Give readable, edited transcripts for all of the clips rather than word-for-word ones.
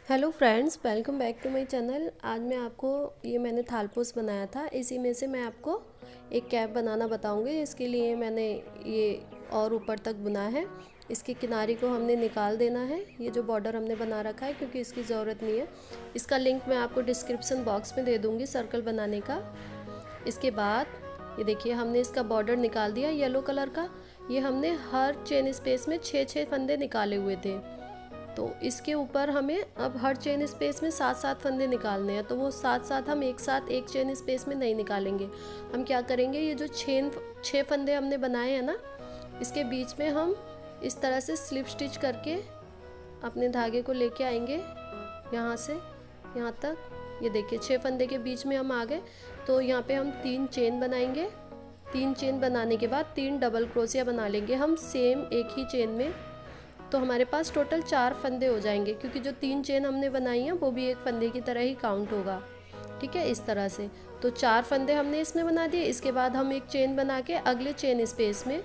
Hello friends, welcome back to my channel. आज मैं आपको मैंने थालपोस बनाया था, इसी में से मैं आपको एक कैप बनाना बताऊंगी। इसके लिए मैंने ये और ऊपर तक बुना है। इसके किनारे को हमने निकाल देना है, ये जो बॉर्डर हमने बना रखा है, क्योंकि इसकी ज़रूरत नहीं है। इसका लिंक मैं आपको डिस्क्रिप्शन बॉक्स में दे दूँगी सर्कल बनाने का। इसके बाद ये देखिए, हमने इसका बॉर्डर निकाल दिया येलो कलर का। ये हमने हर चेन स्पेस में 6-6 फंदे निकाले हुए थे, तो इसके ऊपर हमें अब हर चेन स्पेस में 7-7 फंदे निकालने हैं। तो वो 7-7 हम एक साथ एक चेन स्पेस में नहीं निकालेंगे। हम क्या करेंगे, ये जो 6 फंदे हमने बनाए हैं ना, इसके बीच में हम इस तरह से स्लिप स्टिच करके अपने धागे को लेके आएंगे यहाँ से यहाँ तक। ये देखिए, 6 फंदे के बीच में हम आ गए। तो यहाँ पे हम 3 चेन बनाएंगे। 3 चेन बनाने के बाद 3 डबल क्रोशिया बना लेंगे हम सेम एक ही चेन में। तो हमारे पास टोटल 4 फंदे हो जाएंगे, क्योंकि जो 3 चेन हमने बनाई हैं वो भी एक फंदे की तरह ही काउंट होगा। ठीक है, इस तरह से। तो 4 फंदे हमने इसमें बना दिए। इसके बाद हम एक चेन बना के अगले चेन स्पेस में,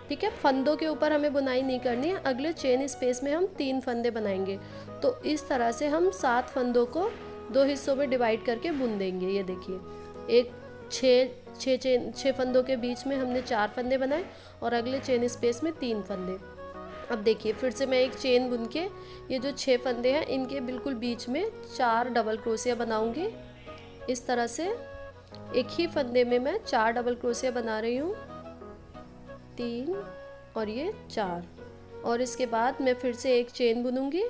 ठीक है, फंदों के ऊपर हमें बुनाई नहीं करनी है, अगले चेन स्पेस में हम 3 फंदे बनाएंगे। तो इस तरह से हम 7 फंदों को 2 हिस्सों में डिवाइड करके बुन देंगे। ये देखिए, एक 6 फंदों के बीच में हमने 4 फंदे बनाए और अगले चेन स्पेस में 3 फंदे। अब देखिए, फिर से मैं एक चेन बुन के ये जो 6 फंदे हैं इनके बिल्कुल बीच में 4 डबल क्रोशिया बनाऊंगी। इस तरह से एक ही फंदे में मैं 4 डबल क्रोशिया बना रही हूँ, 3 और ये 4। और इसके बाद मैं फिर से एक चेन बुनूंगी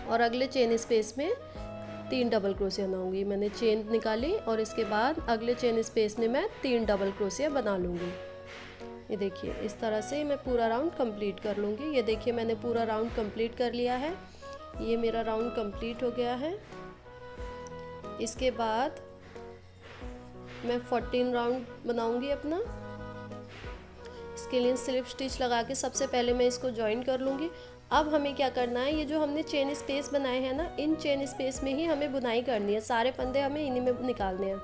और अगले चेन स्पेस में 3 डबल क्रोशिया बनाऊंगी। मैंने चेन निकाली और इसके बाद अगले चेन स्पेस में मैं 3 डबल क्रोशिया बना लूँगी। ये देखिए, इस तरह से मैं पूरा राउंड कंप्लीट कर लूँगी। ये देखिए, मैंने पूरा राउंड कंप्लीट कर लिया है। ये मेरा राउंड कंप्लीट हो गया है। इसके बाद मैं 14 राउंड बनाऊँगी अपना। इसके लिए स्लिप स्टिच लगा के सबसे पहले मैं इसको ज्वाइन कर लूँगी। अब हमें क्या करना है, ये जो हमने चेन स्पेस बनाए हैं ना, इन चेन स्पेस में ही हमें बुनाई करनी है। सारे फंदे हमें इन्हीं में निकालने हैं।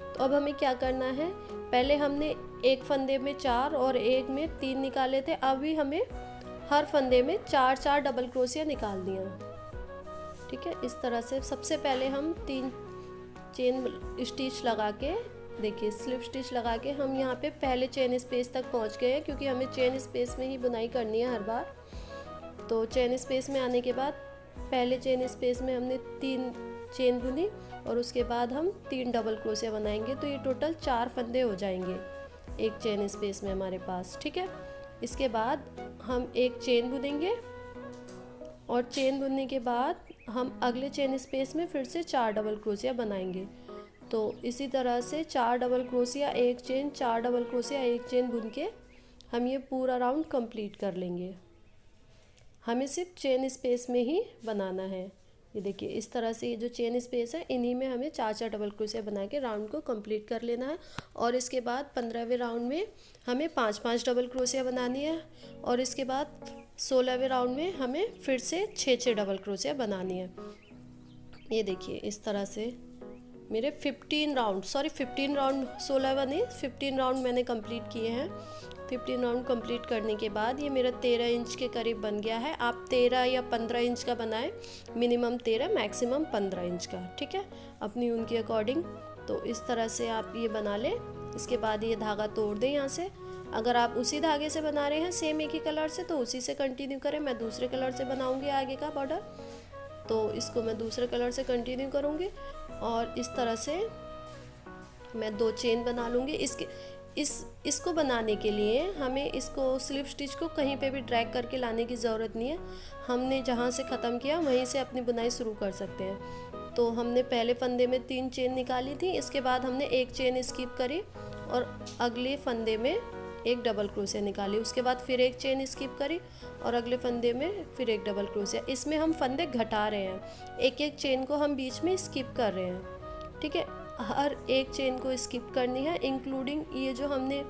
तो अब हमें क्या करना है, पहले हमने एक फंदे में 4 और एक में 3 निकाले थे। अभी हमें हर फंदे में 4-4 डबल क्रोशिया निकाल दिया। ठीक है, इस तरह से सबसे पहले हम 3 चेन स्टिच लगा के, देखिए स्लिप स्टिच लगा के हम यहाँ पे पहले चेन स्पेस तक पहुँच गए हैं, क्योंकि हमें चेन स्पेस में ही बुनाई करनी है हर बार। तो चेन स्पेस में आने के बाद पहले चेन स्पेस में हमने 3 चेन बुनी और उसके बाद हम 3 डबल क्रोशिया बनाएंगे। तो ये टोटल 4 फंदे हो जाएंगे एक चेन स्पेस में हमारे पास। ठीक है, इसके बाद हम एक चेन बुनेंगे और चेन बुनने के बाद हम अगले चेन स्पेस में फिर से 4 डबल क्रोशिया बनाएंगे। तो इसी तरह से 4 डबल क्रोशिया एक चेन, 4 डबल क्रोशिया एक चेन बुन के हम ये पूरा राउंड कंप्लीट कर लेंगे। हमें सिर्फ चेन स्पेस में ही बनाना है। ये देखिए, इस तरह से ये जो चेन स्पेस है इन्हीं में हमें 4-4 डबल क्रोशिया बना के राउंड को कंप्लीट कर लेना है। और इसके बाद 15वें राउंड में हमें 5-5 डबल क्रोशिया बनानी है और इसके बाद 16वें राउंड में हमें फिर से 6-6 डबल क्रोशिया बनानी है। ये देखिए, इस तरह से मेरे 15 राउंड 16वां नहीं, 15 राउंड मैंने कंप्लीट किए हैं। 15 राउंड कंप्लीट करने के बाद ये मेरा 13 इंच के करीब बन गया है। आप 13 या 15 इंच का बनाएं, मिनिमम 13 मैक्सिमम 15 इंच का। ठीक है, अपनी ऊन के अकॉर्डिंग। तो इस तरह से आप ये बना लें। इसके बाद ये धागा तोड़ दें यहाँ से। अगर आप उसी धागे से बना रहे हैं सेम एक ही कलर से, तो उसी से कंटिन्यू करें। मैं दूसरे कलर से बनाऊँगी आगे का बॉर्डर, तो इसको मैं दूसरे कलर से कंटिन्यू करूँगी। और इस तरह से मैं 2 चेन बना लूँगी। इसको बनाने के लिए हमें इसको स्लिप स्टिच को कहीं पे भी ड्रैग करके लाने की ज़रूरत नहीं है। हमने जहाँ से ख़त्म किया वहीं से अपनी बुनाई शुरू कर सकते हैं। तो हमने पहले फंदे में 3 चेन निकाली थी, इसके बाद हमने एक चेन स्किप करी और अगले फंदे में एक डबल क्रोशिया निकाली। उसके बाद फिर एक चेन स्किप करी और अगले फंदे में फिर एक डबल क्रोशिया। इसमें हम फंदे घटा रहे हैं, एक एक चेन को हम बीच में स्किप कर रहे हैं। ठीक है, हर एक चेन को स्किप करनी है, इंक्लूडिंग ये जो हमने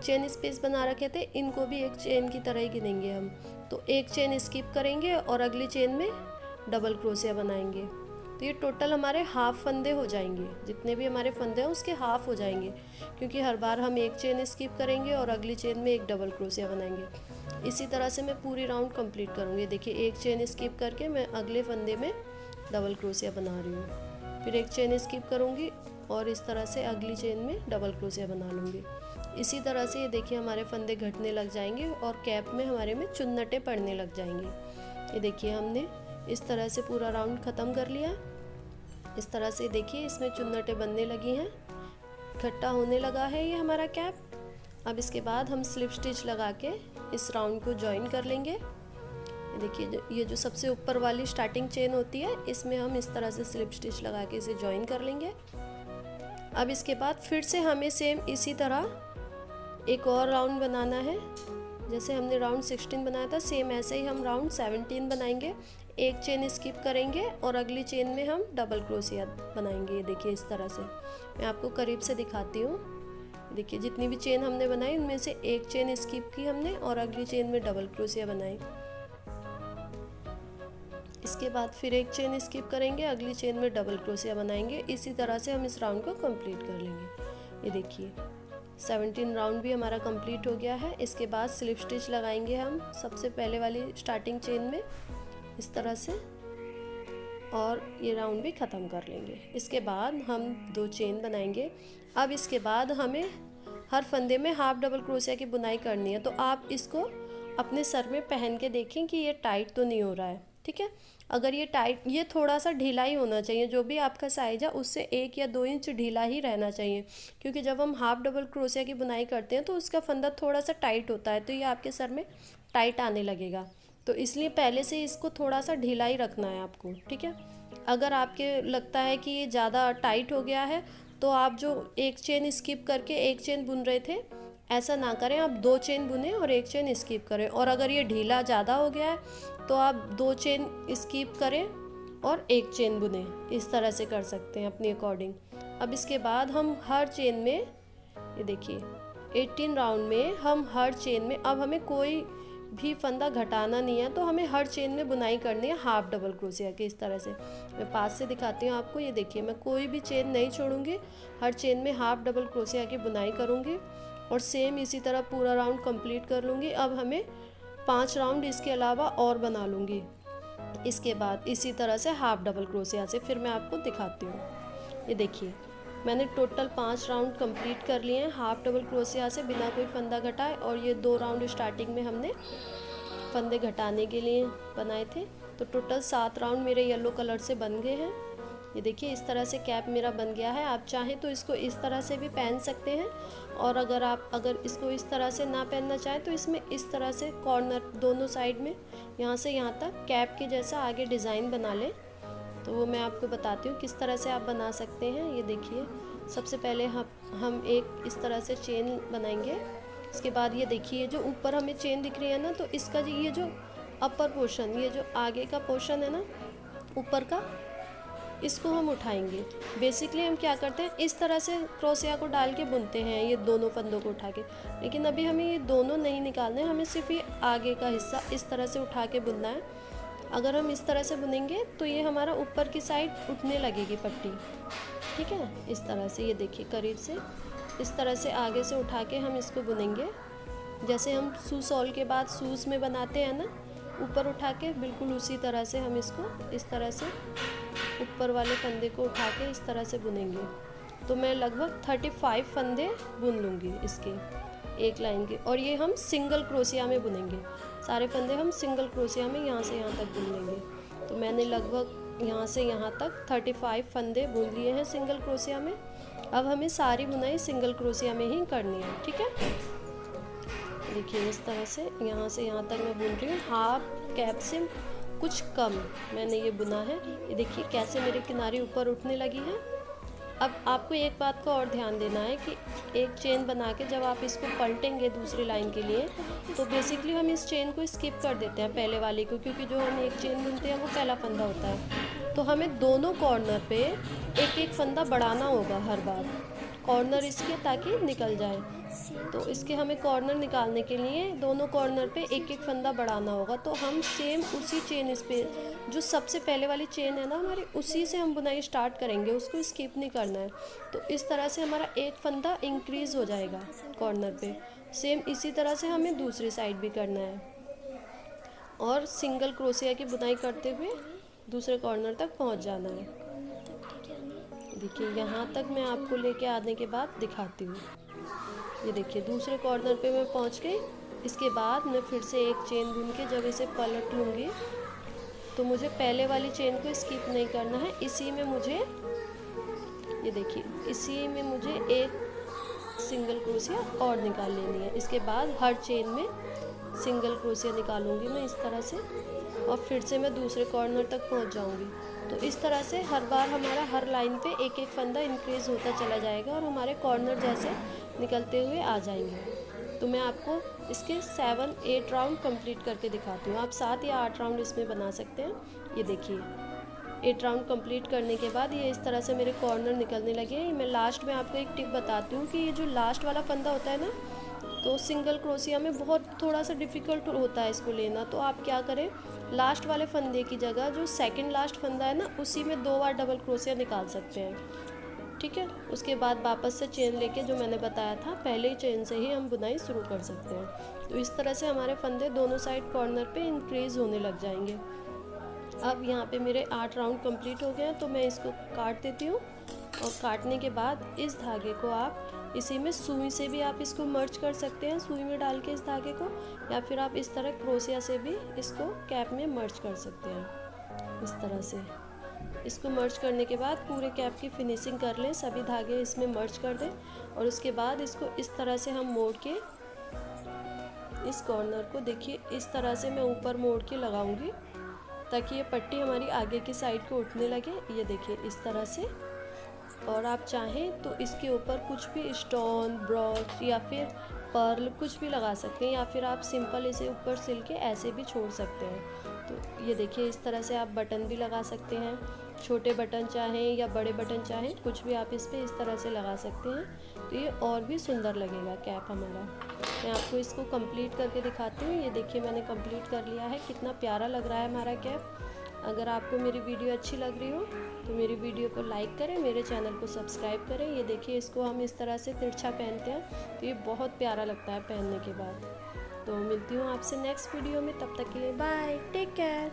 चेन स्पेस बना रखे थे इनको भी एक चेन की तरह ही गिनेंगे हम। तो एक चेन स्किप करेंगे और अगली चेन में डबल क्रोशिया बनाएंगे। तो ये टोटल हमारे हाफ फंदे हो जाएंगे, जितने भी हमारे फंदे हैं उसके हाफ हो जाएंगे, क्योंकि हर बार हम एक चेन स्किप करेंगे और अगली चेन में एक डबल क्रोशिया बनाएंगे। इसी तरह से मैं पूरी राउंड कंप्लीट करूँगी। देखिए एक चेन स्किप करके मैं अगले फंदे में डबल क्रोशिया बना रही हूँ, फिर एक चेन स्किप करूँगी और इस तरह से अगली चेन में डबल क्रोशिया बना लूँगी। इसी तरह से ये देखिए हमारे फंदे घटने लग जाएंगे और कैप में हमारे में चुन्नटे पड़ने लग जाएंगे। ये देखिए हमने इस तरह से पूरा राउंड ख़त्म कर लिया। इस तरह से देखिए इसमें चुन्नटे बनने लगी हैं, इकट्ठा होने लगा है ये हमारा कैप। अब इसके बाद हम स्लिप स्टिच लगा के इस राउंड को जॉइन कर लेंगे। देखिए ये जो सबसे ऊपर वाली स्टार्टिंग चेन होती है, इसमें हम इस तरह से स्लिप स्टिच लगा के इसे जॉइन कर लेंगे। अब इसके बाद फिर से हमें सेम इसी तरह एक और राउंड बनाना है। जैसे हमने राउंड 16 बनाया था, सेम ऐसे ही हम राउंड 17 बनाएंगे। एक चेन स्किप करेंगे और अगली चेन में हम डबल क्रोशिया बनाएंगे। ये देखिए इस तरह से मैं आपको करीब से दिखाती हूँ। देखिए जितनी भी चेन हमने बनाई उनमें से एक चेन स्किप की हमने और अगली चेन में डबल क्रोशिया बनाई। इसके बाद फिर एक चेन स्किप करेंगे, अगली चेन में डबल क्रोशिया बनाएंगे। इसी तरह से हम इस राउंड को कंप्लीट कर लेंगे। ये देखिए 17 राउंड भी हमारा कंप्लीट हो गया है। इसके बाद स्लिप स्टिच लगाएंगे हम सबसे पहले वाली स्टार्टिंग चेन में इस तरह से, और ये राउंड भी ख़त्म कर लेंगे। इसके बाद हम 2 चेन बनाएंगे। अब इसके बाद हमें हर फंदे में हाफ डबल क्रोशिया की बुनाई करनी है। तो आप इसको अपने सर में पहन के देखें कि ये टाइट तो नहीं हो रहा है, ठीक है। अगर ये टाइट, ये थोड़ा सा ढीला ही होना चाहिए, जो भी आपका साइज है उससे 1 या 2 इंच ढीला ही रहना चाहिए, क्योंकि जब हम हाफ डबल क्रोशिया की बुनाई करते हैं तो उसका फंदा थोड़ा सा टाइट होता है, तो ये आपके सर में टाइट आने लगेगा। तो इसलिए पहले से इसको थोड़ा सा ढीला ही रखना है आपको, ठीक है। अगर आपके लगता है कि ये ज़्यादा टाइट हो गया है तो आप जो एक चेन स्किप करके एक चेन बुन रहे थे, ऐसा ना करें, आप 2 चेन बुने और एक चेन स्किप करें। और अगर ये ढीला ज़्यादा हो गया है तो आप 2 चेन स्किप करें और एक चेन बुने। इस तरह से कर सकते हैं अपनी अकॉर्डिंग। अब इसके बाद हम हर चेन में, ये देखिए 18 राउंड में हम हर चेन में, अब हमें कोई भी फंदा घटाना नहीं है, तो हमें हर चेन में बुनाई करनी है हाफ डबल क्रोशिया की। इस तरह से मैं पास से दिखाती हूँ आपको। ये देखिए मैं कोई भी चेन नहीं छोड़ूंगी, हर चेन में हाफ डबल क्रोशिया की बुनाई करूँगी और सेम इसी तरह पूरा राउंड कंप्लीट कर लूँगी। अब हमें 5 राउंड इसके अलावा और बना लूँगी। इसके बाद इसी तरह से हाफ डबल क्रोशिया से फिर मैं आपको दिखाती हूँ। ये देखिए मैंने टोटल 5 राउंड कंप्लीट कर लिए हैं हाफ डबल क्रोशिया से बिना कोई फंदा घटाए, और ये 2 राउंड स्टार्टिंग में हमने फंदे घटाने के लिए बनाए थे। तो टोटल 7 राउंड मेरे येलो कलर से बन गए हैं। ये देखिए इस तरह से कैप मेरा बन गया है। आप चाहें तो इसको इस तरह से भी पहन सकते हैं, और अगर इसको इस तरह से ना पहनना चाहें तो इसमें इस तरह से कॉर्नर दोनों साइड में यहाँ से यहाँ तक कैप के जैसा आगे डिज़ाइन बना लें। तो वो मैं आपको बताती हूँ किस तरह से आप बना सकते हैं। ये देखिए सबसे पहले हम एक इस तरह से चेन बनाएंगे। इसके बाद ये देखिए जो ऊपर हमें चेन दिख रही है ना, तो इसका ये जो अपर पोर्शन, ये जो आगे का पोर्शन है ना ऊपर का, इसको हम उठाएंगे। बेसिकली हम क्या करते हैं, इस तरह से क्रोशिया को डाल के बुनते हैं ये दोनों फंदों को उठा के, लेकिन अभी हमें ये दोनों नहीं निकालने हैं, हमें सिर्फ ये आगे का हिस्सा इस तरह से उठा के बुनना है। अगर हम इस तरह से बुनेंगे तो ये हमारा ऊपर की साइड उठने लगेगी पट्टी, ठीक है। इस तरह से ये देखिए करीब से इस तरह से आगे से उठा के हम इसको बुनेंगे, जैसे हम शू सॉल के बाद शूज़ में बनाते हैं ना, ऊपर उठा के, बिल्कुल उसी तरह से हम इसको इस तरह से ऊपर वाले फंदे को उठा के इस तरह से बुनेंगे। तो मैं लगभग 35 फंदे बुन लूँगी इसके एक लाइन के, और ये हम सिंगल क्रोशिया में बुनेंगे। सारे फंदे हम सिंगल क्रोशिया में यहाँ से यहाँ तक बुन लेंगे। तो मैंने लगभग यहाँ से यहाँ तक 35 फंदे बुन लिए हैं सिंगल क्रोशिया में। अब हमें सारी बुनाई सिंगल क्रोशिया में ही करनी है, ठीक है। देखिए इस तरह से यहाँ तक मैं बुन रही हूँ, हाफ कैप से कुछ कम मैंने ये बुना है। ये देखिए कैसे मेरे किनारे ऊपर उठने लगी है। अब आपको एक बात का और ध्यान देना है कि एक चेन बना के जब आप इसको पलटेंगे दूसरी लाइन के लिए, तो बेसिकली हम इस चेन को स्किप कर देते हैं पहले वाले को, क्योंकि जो हम एक चेन बुनते हैं वो पहला फंदा होता है। तो हमें दोनों कॉर्नर पे एक एक फंदा बढ़ाना होगा हर बार, कॉर्नर इसके ताकि निकल जाए। तो इसके हमें कॉर्नर निकालने के लिए दोनों कॉर्नर पे एक एक फंदा बढ़ाना होगा। तो हम सेम उसी चेन, इस पे जो सबसे पहले वाली चेन है ना हमारी, उसी से हम बुनाई स्टार्ट करेंगे, उसको स्किप नहीं करना है। तो इस तरह से हमारा एक फंदा इंक्रीज़ हो जाएगा कॉर्नर पे। सेम इसी तरह से हमें दूसरी साइड भी करना है। और सिंगल क्रोशिया की बुनाई करते हुए दूसरे कॉर्नर तक पहुंच जाना है। देखिए यहाँ तक मैं आपको लेके आने के बाद दिखाती हूँ। ये देखिए दूसरे कॉर्नर पे मैं पहुंच गई। इसके बाद मैं फिर से एक चेन बुन के जब इसे पलट लूँगी तो मुझे पहले वाली चेन को स्किप नहीं करना है। इसी में मुझे, ये देखिए, इसी में मुझे एक सिंगल क्रोशिया और निकाल लेनी है। इसके बाद हर चेन में सिंगल क्रोशिया निकालूंगी मैं इस तरह से, और फिर से मैं दूसरे कॉर्नर तक पहुंच जाऊंगी। तो इस तरह से हर बार हमारा हर लाइन पे एक एक फंदा इंक्रीज होता चला जाएगा और हमारे कॉर्नर जैसे निकलते हुए आ जाएंगे। तो मैं आपको इसके 7-8 राउंड कंप्लीट करके दिखाती हूँ। आप 7 या 8 राउंड इसमें बना सकते हैं। ये देखिए 8 राउंड कंप्लीट करने के बाद ये इस तरह से मेरे कॉर्नर निकलने लगे। मैं लास्ट में आपको एक टिप बताती हूँ कि ये जो लास्ट वाला फंदा होता है ना, तो सिंगल क्रोशिया में बहुत थोड़ा सा डिफ़िकल्ट होता है इसको लेना। तो आप क्या करें, लास्ट वाले फंदे की जगह जो सेकंड लास्ट फंदा है ना, उसी में 2 बार डबल क्रोशिया निकाल सकते हैं। ठीक है, उसके बाद वापस से चेन लेके जो मैंने बताया था पहले ही चेन से ही हम बुनाई शुरू कर सकते हैं। तो इस तरह से हमारे फंदे दोनों साइड कॉर्नर पे इंक्रीज होने लग जाएंगे। अब यहाँ पे मेरे 8 राउंड कंप्लीट हो गए हैं, तो मैं इसको काट देती हूँ। और काटने के बाद इस धागे को आप इसी में सुई से भी आप इसको मर्ज कर सकते हैं, सुई में डाल के इस धागे को, या फिर आप इस तरह क्रोशिया से भी इसको कैप में मर्ज कर सकते हैं। इस तरह से इसको मर्ज करने के बाद पूरे कैप की फिनिशिंग कर लें, सभी धागे इसमें मर्ज कर दें। और उसके बाद इसको इस तरह से हम मोड़ के इस कॉर्नर को, देखिए इस तरह से मैं ऊपर मोड़ के लगाऊंगी ताकि ये पट्टी हमारी आगे की साइड को उठने लगे। ये देखिए इस तरह से। और आप चाहें तो इसके ऊपर कुछ भी स्टोन, ब्रॉच या फिर पर्ल कुछ भी लगा सकते हैं, या फिर आप सिंपल इसे ऊपर सिल के ऐसे भी छोड़ सकते हैं। तो ये देखिए इस तरह से आप बटन भी लगा सकते हैं, छोटे बटन चाहें या बड़े बटन चाहें, कुछ भी आप इस पर इस तरह से लगा सकते हैं। तो ये और भी सुंदर लगेगा कैप हमारा। मैं आपको इसको कंप्लीट करके दिखाती हूँ। ये देखिए मैंने कंप्लीट कर लिया है, कितना प्यारा लग रहा है हमारा कैप। अगर आपको मेरी वीडियो अच्छी लग रही हो तो मेरी वीडियो को लाइक करें, मेरे चैनल को सब्सक्राइब करें। ये देखिए इसको हम इस तरह से तिरछा पहनते हैं तो ये बहुत प्यारा लगता है पहनने के बाद। तो मिलती हूँ आपसे नेक्स्ट वीडियो में, तब तक के लिए बाय, टेक केयर।